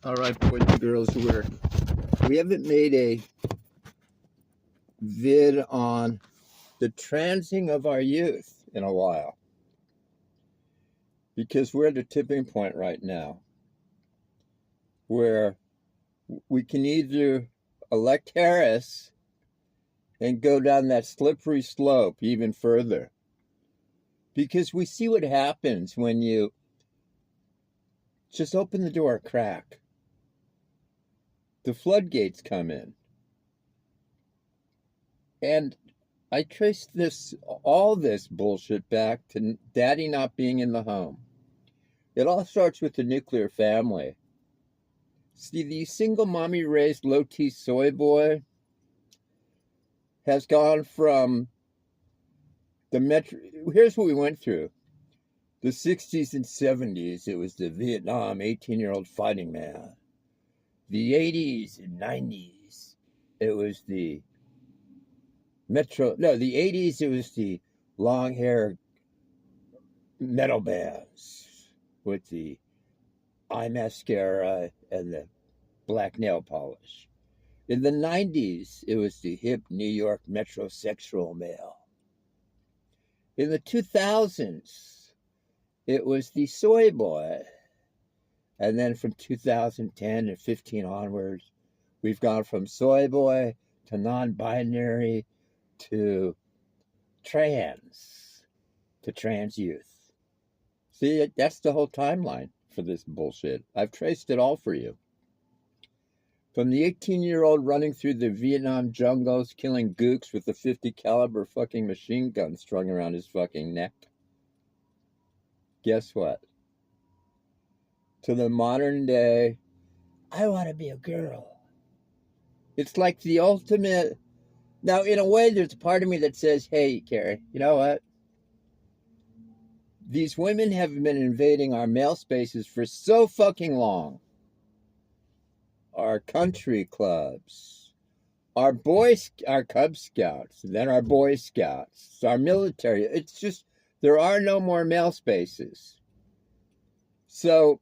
All right, boys and girls, we haven't made a vid on the transing of our youth in a while because we're at a tipping point right now where we can either elect Harris and go down that slippery slope even further, because we see what happens when you just open the door a crack. The floodgates come in. And I traced all this bullshit back to daddy not being in the home. It all starts with the nuclear family. See, the single mommy raised low T soy boy has gone from the metro. Here's what we went through. The 60s and 70s, it was the Vietnam 18-year-old fighting man. The 80s and 90s, it was the the 80s, it was the long hair metal bands with the eye mascara and the black nail polish. In the 90s, it was the hip New York metrosexual male. In the 2000s, it was the soy boy. And then from 2010 and 15 onwards, we've gone from soy boy to non-binary to trans youth. See, that's the whole timeline for this bullshit. I've traced it all for you. From the 18-year-old running through the Vietnam jungles, killing gooks with a 50 caliber fucking machine gun strung around his fucking neck. Guess what? To the modern day, I want to be a girl. It's like the ultimate. Now, in a way, there's a part of me that says, hey, Carrie, you know what? These women have been invading our male spaces for so fucking long. Our country clubs, our Cub Scouts, then our Boy Scouts, our military. It's just, there are no more male spaces. So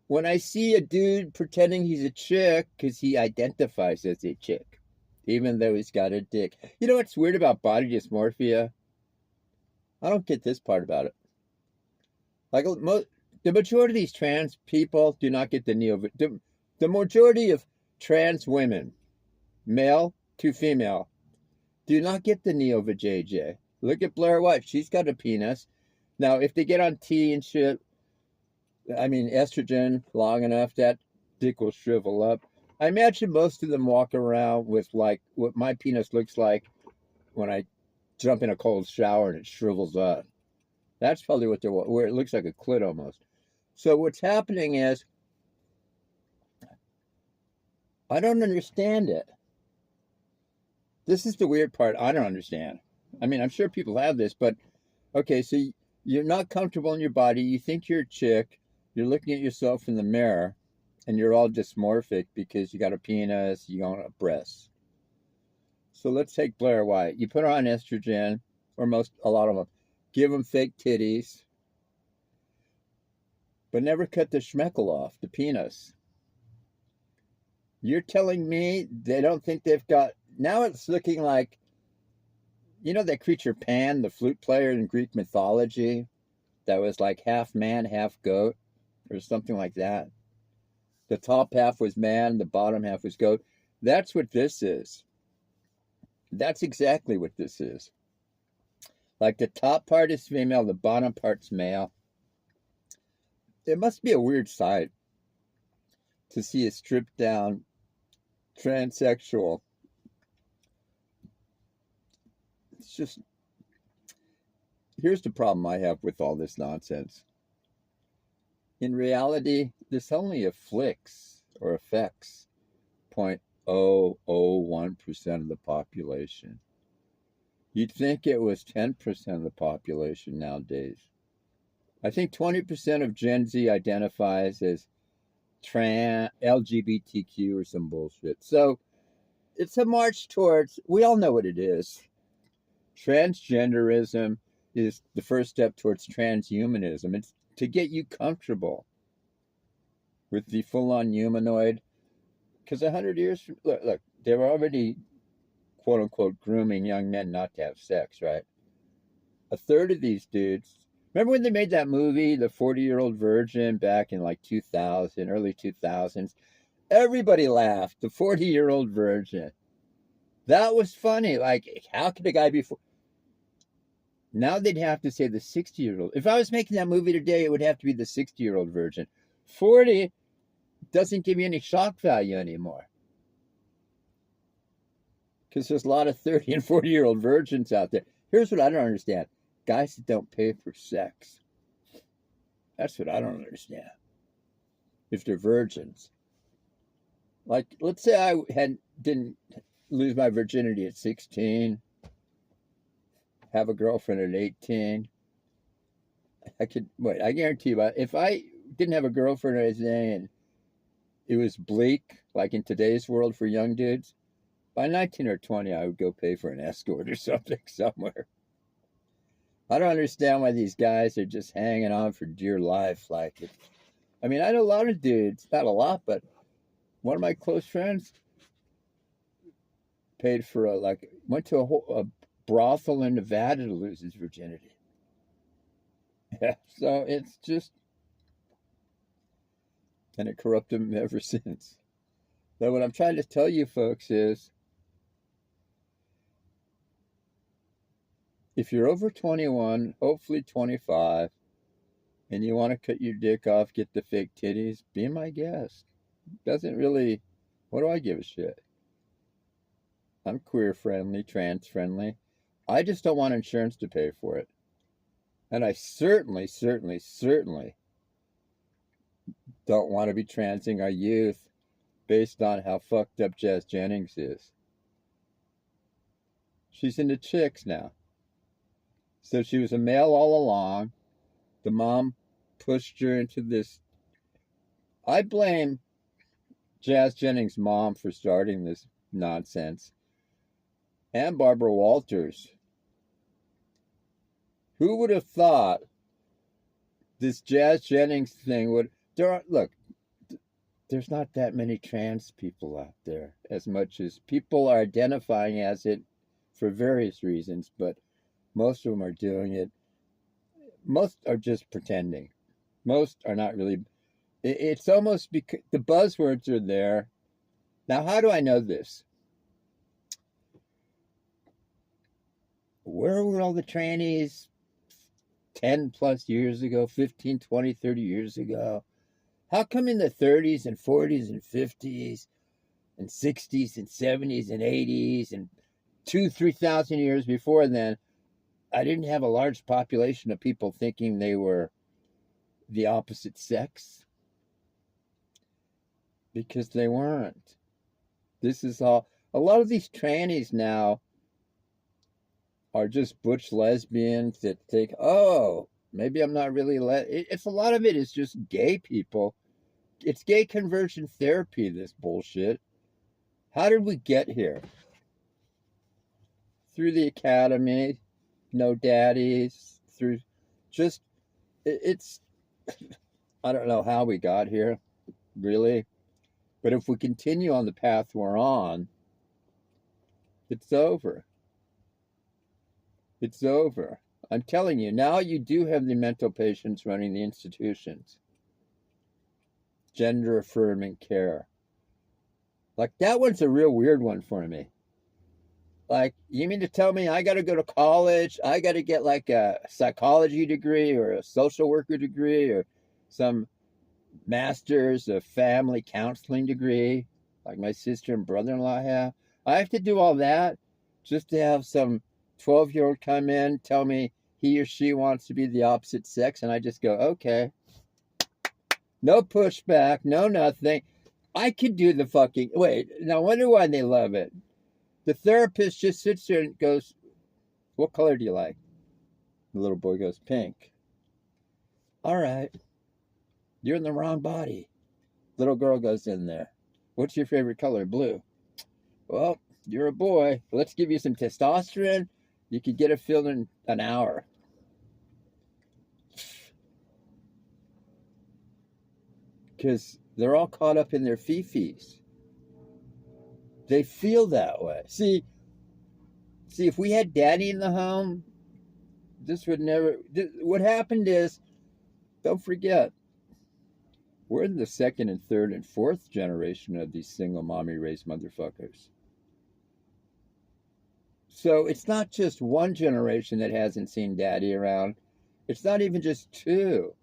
when I see a dude pretending he's a chick because he identifies as a chick, even though he's got a dick. You know what's weird about body dysmorphia? I don't get this part about it. Like, the majority of these trans people do not get the majority of trans women, male to female, do not get the neo-vajayjay. Look at Blair White. She's got a penis. Now, if they get on T and shit, I mean, estrogen long enough, that dick will shrivel up. I imagine most of them walk around with like what my penis looks like when I jump in a cold shower and it shrivels up. That's probably what they're, where it looks like a clit almost. So what's happening is, I don't understand it. This is the weird part. I don't understand. I mean, I'm sure people have this, but okay, so you're not comfortable in your body. You think you're a chick. You're looking at yourself in the mirror, and you're all dysmorphic because you got a penis, you got a breast. So let's take Blair White. You put her on estrogen, or a lot of them, give them fake titties, but never cut the schmeckle off, the penis. You're telling me they don't think they've got, now it's looking like, you know that creature Pan, the flute player in Greek mythology, that was like half man, half goat, or something like that. The top half was man, the bottom half was goat. That's what this is. That's exactly what this is. Like the top part is female, the bottom part's male. It must be a weird sight to see a stripped down transsexual. It's just, here's the problem I have with all this nonsense. In reality, this only affects 0.001% of the population. You'd think it was 10% of the population nowadays. I think 20% of Gen Z identifies as trans, LGBTQ or some bullshit. So it's a march towards, we all know what it is. Transgenderism is the first step towards transhumanism. It's to get you comfortable. with the full-on humanoid. Because 100 years from, look, they were already, quote unquote, grooming young men not to have sex, right? A third of these dudes, remember when they made that movie, The 40-Year-Old Virgin, back in like 2000, early 2000s? Everybody laughed. The 40-Year-Old Virgin. That was funny. Like, how could a guy be... Now they'd have to say the 60-year-old. If I was making that movie today, it would have to be the 60-year-old virgin. 40 doesn't give me any shock value anymore. Because there's a lot of 30 and 40-year-old virgins out there. Here's what I don't understand. Guys that don't pay for sex. That's what I don't understand. If they're virgins. Like, let's say I didn't lose my virginity at 16. Have a girlfriend at 18. I guarantee you, if I didn't have a girlfriend at 18 and it was bleak, like in today's world for young dudes, by 19 or 20, I would go pay for an escort or something somewhere. I don't understand why these guys are just hanging on for dear life. Like, I mean, I know a lot of dudes, not a lot, but one of my close friends paid for went to a brothel in Nevada to lose his virginity. Yeah, so it's just, and it corrupted him ever since. So what I'm trying to tell you folks is, if you're over 21, hopefully 25, and you want to cut your dick off, get the fake titties, be my guest. Doesn't really, what do I give a shit? I'm queer friendly, trans friendly. I just don't want insurance to pay for it. And I certainly don't want to be transing our youth based on how fucked up Jazz Jennings is. She's into chicks now. So she was a male all along. The mom pushed her into this. I blame Jazz Jennings' mom for starting this nonsense. And Barbara Walters. Who would have thought this Jazz Jennings thing would... there's not that many trans people out there, as much as people are identifying as it for various reasons, but most of them are doing it. Most are just pretending. Most are not really... It's almost because the buzzwords are there. Now, how do I know this? Where were all the trannies 10 plus years ago, 15, 20, 30 years ago? How come in the 30s and 40s and 50s and 60s and 70s and 80s and 3,000 years before then, I didn't have a large population of people thinking they were the opposite sex? Because they weren't. This is all... A lot of these trannies now are just butch lesbians that think, oh, maybe I'm not really... It's a lot of it is just gay people. It's gay conversion therapy, this bullshit. How did we get here? Through the academy, no daddies, through just... It's... I don't know how we got here, really. But if we continue on the path we're on, it's over. It's over. I'm telling you, now you do have the mental patients running the institutions. Gender affirming care. Like, that one's a real weird one for me. Like, you mean to tell me I got to go to college? I got to get like a psychology degree or a social worker degree or some master's of family counseling degree like my sister and brother-in-law have? I have to do all that just to have some 12-year-old come in, tell me he or she wants to be the opposite sex, and I just go, okay. No pushback, no nothing. I could do the fucking... Wait, now I wonder why they love it. The therapist just sits there and goes, what color do you like? The little boy goes, pink. All right. You're in the wrong body. Little girl goes in there. What's your favorite color? Blue. Well, you're a boy. Let's give you some testosterone. You could get it filled in an hour. Because They're all caught up in their fifis. They feel that way. See, if we had daddy in the home, this would never. What happened is, don't forget, we're in the second and third and fourth generation of these single mommy raised motherfuckers. So it's not just one generation that hasn't seen daddy around. It's not even just two.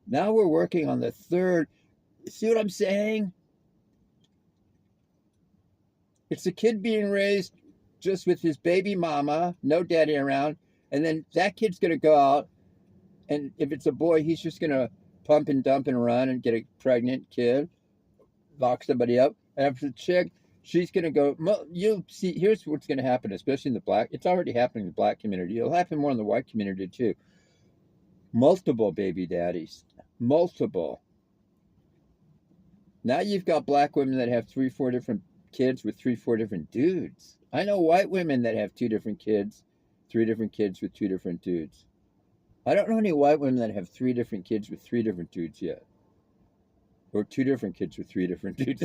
Now we're working on the third. See what I'm saying? It's a kid being raised just with his baby mama, no daddy around, and then that kid's going to go out, and if it's a boy, he's just going to pump and dump and run and get a pregnant kid, lock somebody up. And if it's a chick, she's going to go, you'll see, here's what's going to happen, especially in the black, it's already happening in the black community. It'll happen more in the white community too. Multiple baby daddies. Multiple. Now you've got black women that have 3-4 different kids with 3-4 different dudes. I know white women that have 2 different kids, 3 different kids with 2 different dudes. I don't know any white women that have 3 different kids with 3 different dudes yet. Or 2 different kids with 3 different dudes.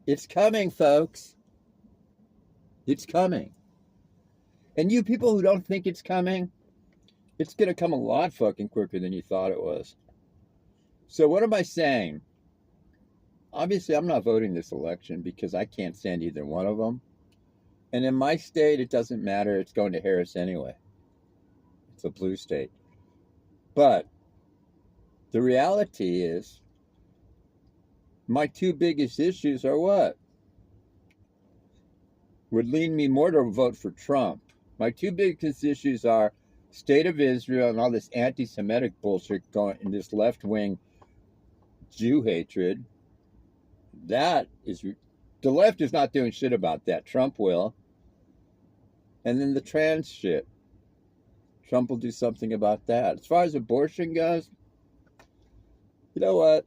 It's coming, folks. It's coming. And you people who don't think it's coming, it's going to come a lot fucking quicker than you thought it was. So what am I saying? Obviously, I'm not voting this election because I can't stand either one of them. And in my state, it doesn't matter. It's going to Harris anyway. It's a blue state. But the reality is, my 2 biggest issues are what? Would lean me more to vote for Trump. My 2 biggest issues are State of Israel and all this anti-Semitic bullshit going in this left-wing Jew hatred. That is, the left is not doing shit about that. Trump will. And then the trans shit. Trump will do something about that. As far as abortion goes, you know what?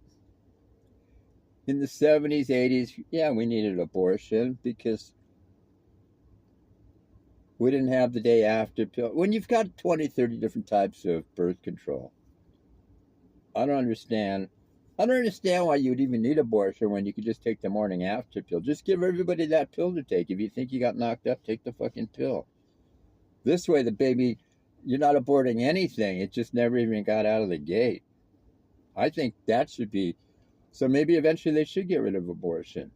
In the 70s, 80s, yeah, we needed abortion because we didn't have the day after pill. When you've got 20, 30 different types of birth control, I don't understand why you would even need abortion when you could just take the morning after pill. Just give everybody that pill to take. If you think you got knocked up, take the fucking pill. This way, the baby, you're not aborting anything. It just never even got out of the gate. I think that should be, so maybe eventually they should get rid of abortion.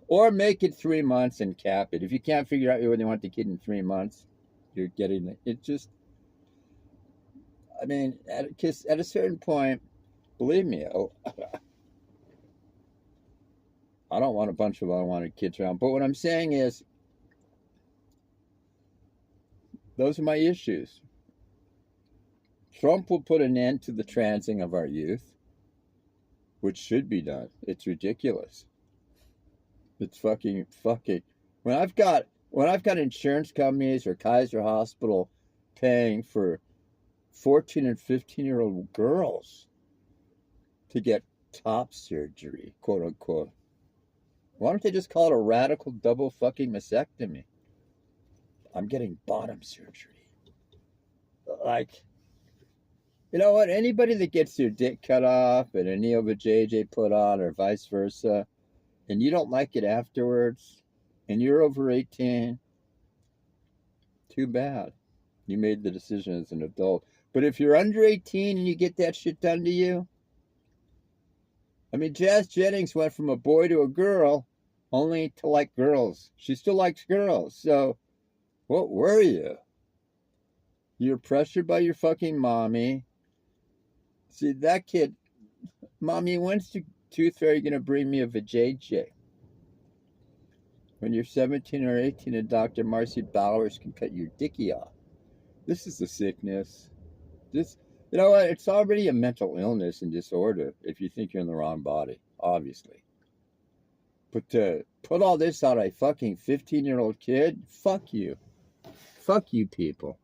Or make it 3 months and cap it. If you can't figure out whether you want the kid in 3 months, you're getting it. Just, I mean, at a certain point, believe me, I don't want a bunch of unwanted kids around. But what I'm saying is, those are my issues. Trump will put an end to the transing of our youth, which should be done. It's ridiculous. It's fucking. When I've got insurance companies or Kaiser Hospital paying for 14 and 15-year-old girls to get top surgery, quote unquote, why don't they just call it a radical double fucking mastectomy? I'm getting bottom surgery. Like, you know what? Anybody that gets their dick cut off and a neo-vajayjay put on or vice versa, and you don't like it afterwards, and you're over 18, too bad. You made the decision as an adult. But if you're under 18 and you get that shit done to you, I mean, Jazz Jennings went from a boy to a girl only to like girls. She still likes girls. So what were you? You're pressured by your fucking mommy. See, that kid, Mommy, when's the tooth fairy going to bring me a vajayjay? When you're 17 or 18 and Dr. Marcy Bowers can cut your dickie off. This is a sickness. This, you know what? It's already a mental illness and disorder if you think you're in the wrong body, obviously. But to put all this on a fucking 15-year-old kid, fuck you. Fuck you people.